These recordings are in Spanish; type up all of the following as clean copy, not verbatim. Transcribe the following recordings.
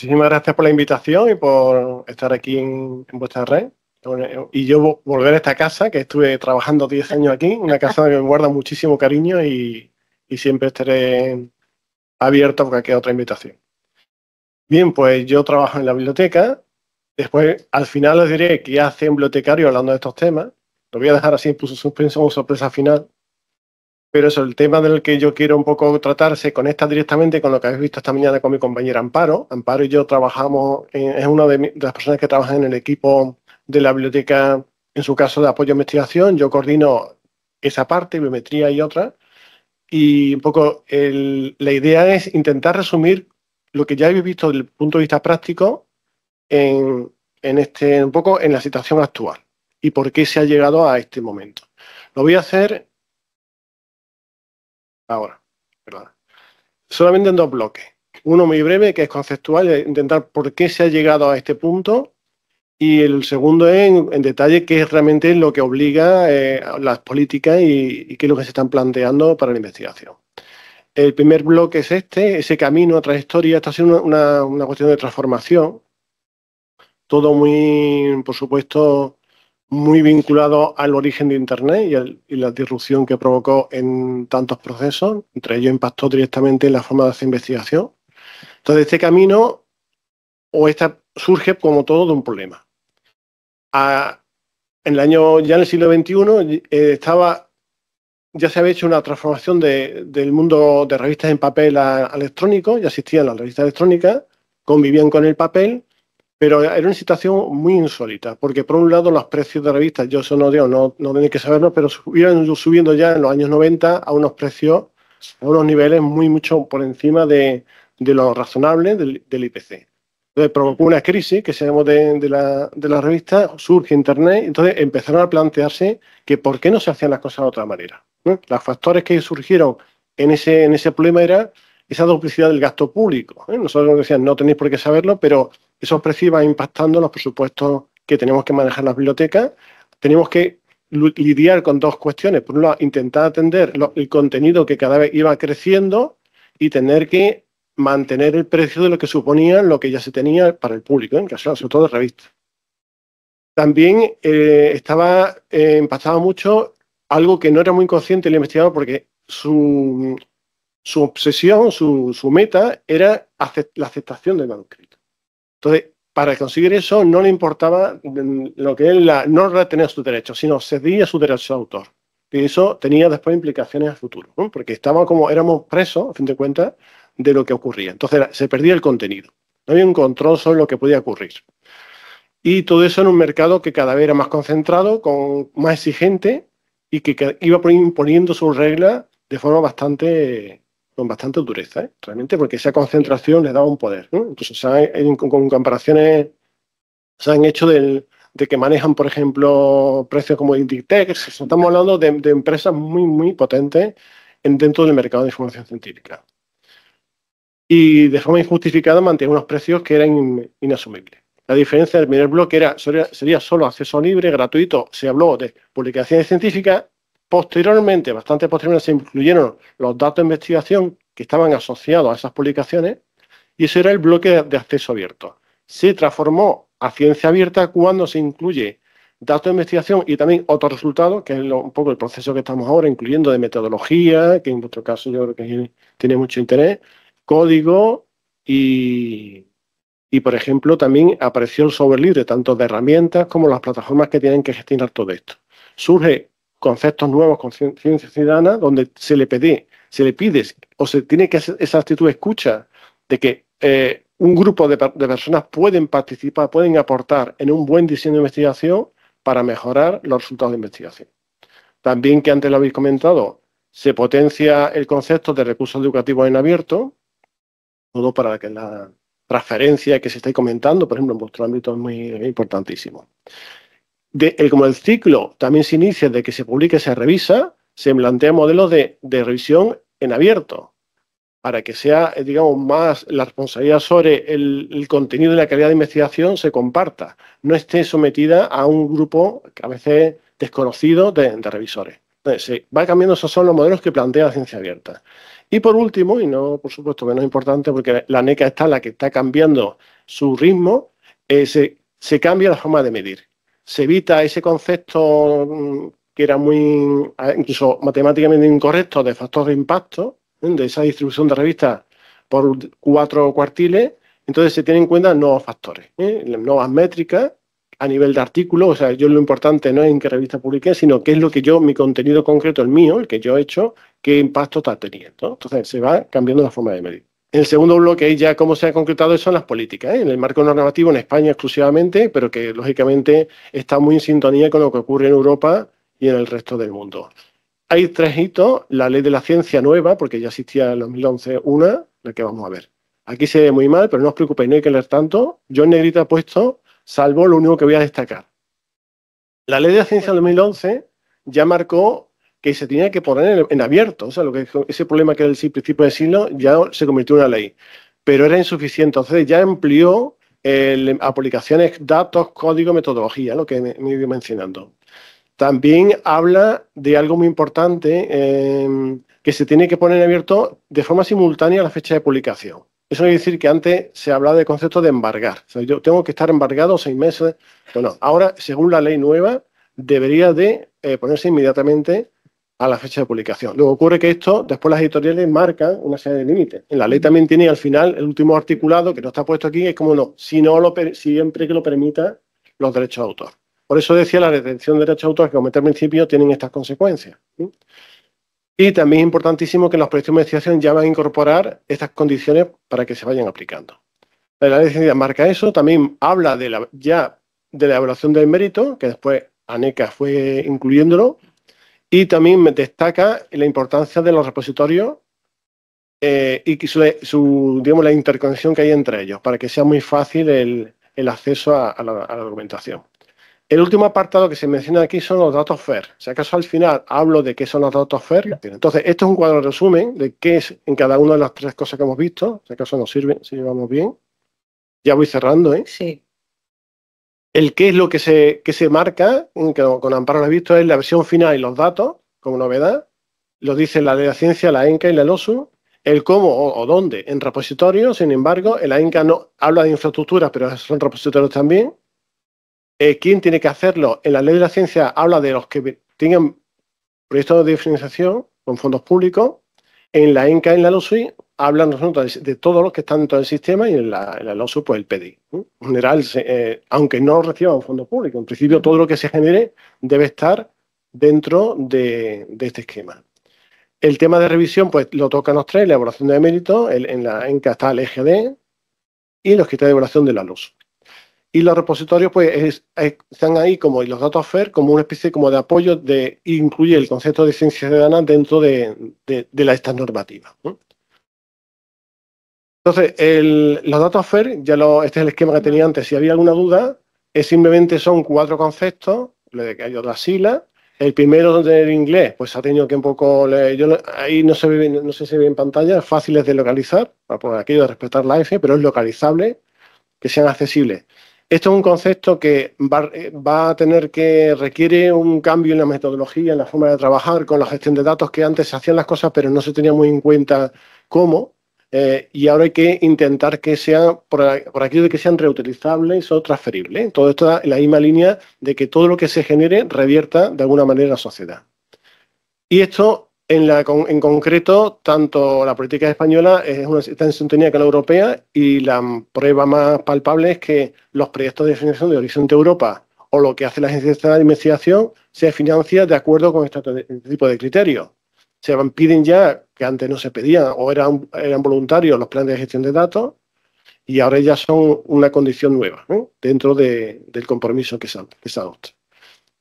muchísimas gracias por la invitación y por estar aquí en vuestra red. Y yo volver a esta casa, que estuve trabajando 10 años aquí, una casa que me guarda muchísimo cariño y siempre estaré abierto a cualquier otra invitación. Bien, pues yo trabajo en la biblioteca. Después, al final os diré qué hace un bibliotecario hablando de estos temas. Lo voy a dejar así, puso suspenso como sorpresa final. Pero eso, el tema del que yo quiero un poco tratar se conecta directamente con lo que habéis visto esta mañana con mi compañera Amparo. Amparo y yo trabajamos, es una de las personas que trabajan en el equipo de la biblioteca, en su caso de apoyo a investigación. Yo coordino esa parte, biometría y otra. Y un poco la idea es intentar resumir lo que ya habéis visto desde el punto de vista práctico un poco en la situación actual y por qué se ha llegado a este momento. Lo voy a hacer ahora, perdón. Solamente en dos bloques. Uno muy breve, que es conceptual, de intentar por qué se ha llegado a este punto, y el segundo es en detalle qué es realmente lo que obliga a las políticas y qué es lo que se están planteando para la investigación. El primer bloque es ese camino, trayectoria. Esto ha sido una cuestión de transformación, todo muy, por supuesto, muy vinculado al origen de Internet y la disrupción que provocó en tantos procesos. Entre ellos impactó directamente en la forma de hacer investigación. Entonces, este camino surge como todo de un problema. En el siglo XXI ya se había hecho una transformación del mundo de revistas en papel a electrónico. Ya existían las revistas electrónicas, convivían con el papel, pero era una situación muy insólita, porque por un lado los precios de revistas, yo eso no digo, no tenéis que saberlo, pero iban subiendo ya en los años 90 a unos precios, a unos niveles mucho por encima de lo razonable del IPC. Entonces provocó una crisis que se llamó de la revista, surge Internet, entonces empezaron a plantearse que por qué no se hacían las cosas de otra manera. Los factores que surgieron en ese problema era esa duplicidad del gasto público. Nosotros decían, no tenéis por qué saberlo, pero esos precios iban impactando los presupuestos que tenemos que manejar las bibliotecas. Tenemos que lidiar con dos cuestiones. Por un lado, intentar atender el contenido que cada vez iba creciendo y tener que mantener el precio de lo que suponía lo que ya se tenía para el público, en caso sobre todo de revistas. También impactaba mucho algo que no era muy consciente el investigador, porque su obsesión, su meta era la aceptación del manuscrito. Entonces, para conseguir eso no le importaba lo que él no retenía sus derechos, sino cedía sus derechos de autor. Y eso tenía después implicaciones a futuro, ¿no? Porque éramos presos, a fin de cuentas, de lo que ocurría. Entonces se perdía el contenido. No había un control sobre lo que podía ocurrir. Y todo eso en un mercado que cada vez era más concentrado, más exigente y que iba imponiendo sus reglas de forma con bastante dureza, realmente, porque esa concentración le daba un poder, ¿no? Entonces, con comparaciones se han hecho de que manejan, por ejemplo, precios como Inditex. Estamos hablando de empresas muy, muy potentes dentro del mercado de información científica. Y de forma injustificada mantienen unos precios que eran inasumibles. La diferencia del primer bloque sería solo acceso libre, gratuito. Se habló de publicaciones científicas. Posteriormente, bastante posteriormente, se incluyeron los datos de investigación que estaban asociados a esas publicaciones y ese era el bloque de acceso abierto. Se transformó a ciencia abierta cuando se incluye datos de investigación y también otros resultados, que es un poco el proceso que estamos ahora, incluyendo de metodología, que en vuestro caso yo creo que tiene mucho interés, código y por ejemplo, también apareció el software libre, tanto de herramientas como las plataformas que tienen que gestionar todo esto. Surge conceptos nuevos con ciencia ciudadana, donde se le pide o se tiene que hacer esa actitud de escucha de que un grupo de personas pueden participar, pueden aportar en un buen diseño de investigación para mejorar los resultados de investigación. También, que antes lo habéis comentado, se potencia el concepto de recursos educativos en abierto, todo para que la transferencia que se está comentando, por ejemplo, en vuestro ámbito es muy importantísimo. Como el ciclo también se inicia de que se publica y se revisa, se plantea modelos de revisión en abierto, para que sea, digamos, más la responsabilidad sobre el contenido y la calidad de investigación se comparta, no esté sometida a un grupo que a veces desconocido de revisores. Entonces, se va cambiando, esos son los modelos que plantea la ciencia abierta. Y por último, y no por supuesto menos importante, porque la NECA está la que está cambiando su ritmo, se cambia la forma de medir. Se evita ese concepto que era muy, incluso matemáticamente incorrecto, de factor de impacto, de esa distribución de revistas por 4 cuartiles. Entonces se tienen en cuenta nuevos factores, nuevas métricas a nivel de artículo. O sea, yo lo importante no es en qué revista publiqué, sino qué es lo que yo, mi contenido concreto, el mío, el que yo he hecho, qué impacto está teniendo. Entonces se va cambiando la forma de medir. En el segundo bloque, ya cómo se ha concretado eso en las políticas, en el marco normativo en España exclusivamente, pero que lógicamente está muy en sintonía con lo que ocurre en Europa y en el resto del mundo. Hay 3 hitos: la ley de la ciencia nueva, porque ya existía en 2011 una, la que vamos a ver. Aquí se ve muy mal, pero no os preocupéis, no hay que leer tanto. Yo en negrita he puesto, salvo lo único que voy a destacar. La ley de la ciencia del 2011 ya marcó que se tenía que poner en abierto. O sea, ese problema que era el principio del siglo ya se convirtió en una ley, pero era insuficiente. Entonces ya amplió aplicaciones, datos, código, metodología, lo que me he ido mencionando. También habla de algo muy importante, que se tiene que poner en abierto de forma simultánea la fecha de publicación. Eso quiere decir que antes se hablaba del concepto de embargar. O sea, yo tengo que estar embargado 6 meses. Bueno, ahora, según la ley nueva, debería de ponerse inmediatamente a la fecha de publicación. Luego ocurre que esto, después las editoriales marcan una serie de límites. En la ley también tiene al final el último articulado, que no está puesto aquí, es como no, siempre que lo permita los derechos de autor. Por eso decía, la retención de derechos de autor que comenté al principio tienen estas consecuencias. Y también es importantísimo que los proyectos de investigación ya van a incorporar estas condiciones para que se vayan aplicando. La ley de ciencia marca eso, también habla de la evaluación del mérito, que después ANECA fue incluyéndolo, y también destaca la importancia de los repositorios y digamos, la interconexión que hay entre ellos, para que sea muy fácil el acceso a la documentación. El último apartado que se menciona aquí son los datos FAIR. Si acaso al final hablo de qué son los datos FAIR. Entonces, esto es un cuadro de resumen de qué es en cada una de las 3 cosas que hemos visto. Si acaso nos sirve, si llevamos bien. Ya voy cerrando, ¿eh? Sí. El qué es lo que se marca, que con amparo lo he visto, es la versión final y los datos, como novedad. Lo dice la ley de la ciencia, la ENCA y la LOSU. El cómo o dónde en repositorios. Sin embargo, en la ENCA no habla de infraestructuras, pero son repositorios también. ¿Quién tiene que hacerlo? En la ley de la ciencia habla de los que tengan proyectos de diferenciación con fondos públicos. En la ENCA y en la LOSU hablan de todos los que están dentro del sistema, y en la LOSU, pues el PDI. En general, aunque no reciban fondos públicos, en principio todo lo que se genere debe estar dentro de este esquema. El tema de revisión, pues lo tocan los 3, la evaluación de mérito. En la ENCA está el EGD y los criterios de evaluación de la LOSU. Y los repositorios, pues, están ahí como los datos FAIR, como una especie como de apoyo, incluye el concepto de ciencia ciudadana dentro de estas normativas, ¿no? Entonces, los datos FAIR, este es el esquema que tenía antes. Si había alguna duda, simplemente son 4 conceptos, que hay otras siglas. El primero, del inglés, pues ha tenido que un poco ahí no sé si se ve en pantalla, fáciles de localizar, por aquello de respetar la F, pero es localizable, que sean accesibles. Esto es un concepto que va a requiere un cambio en la metodología, en la forma de trabajar con la gestión de datos, que antes se hacían las cosas, pero no se tenía muy en cuenta cómo, y ahora hay que intentar que sean, por aquello de que sean reutilizables o transferibles. Todo esto en la misma línea de que todo lo que se genere revierta de alguna manera a la sociedad. Y esto, en concreto, tanto la política española está en sintonía con la europea, y la prueba más palpable es que los proyectos de financiación de Horizonte Europa o lo que hace la Agencia de Investigación se financia de acuerdo con este tipo de criterios. Se piden ya, que antes no se pedían, o eran voluntarios los planes de gestión de datos, y ahora ya son una condición nueva, ¿no?, dentro del compromiso que se adopta.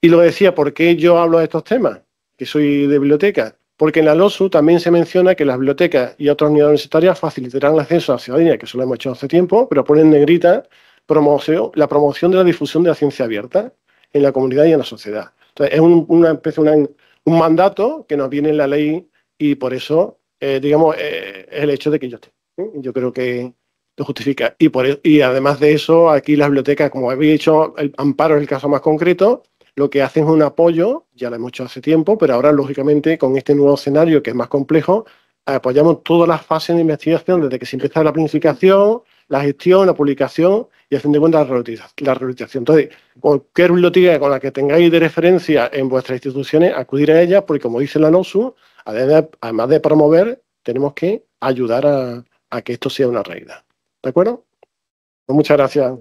Y lo decía, ¿por qué yo hablo de estos temas? Que soy de biblioteca. Porque en la LOSU también se menciona que las bibliotecas y otras unidades universitarias facilitarán el acceso a la ciudadanía, que eso lo hemos hecho hace tiempo, pero ponen en negrita la promoción de la difusión de la ciencia abierta en la comunidad y en la sociedad. Entonces, es un mandato que nos viene en la ley, y por eso, digamos, el hecho de que yo esté. Yo creo que lo justifica. Y además de eso, aquí las bibliotecas, como habéis dicho, el amparo es el caso más concreto. lo que hacen es un apoyo, ya lo hemos hecho hace tiempo, pero ahora, lógicamente, con este nuevo escenario que es más complejo, apoyamos todas las fases de investigación, desde que se empieza la planificación, la gestión, la publicación y, a fin de cuentas, la reutilización. Entonces, cualquier biblioteca con la que tengáis de referencia en vuestras instituciones, acudir a ella, porque, como dice la NOSU, además de promover, tenemos que ayudar a que esto sea una realidad. ¿De acuerdo? Pues muchas gracias.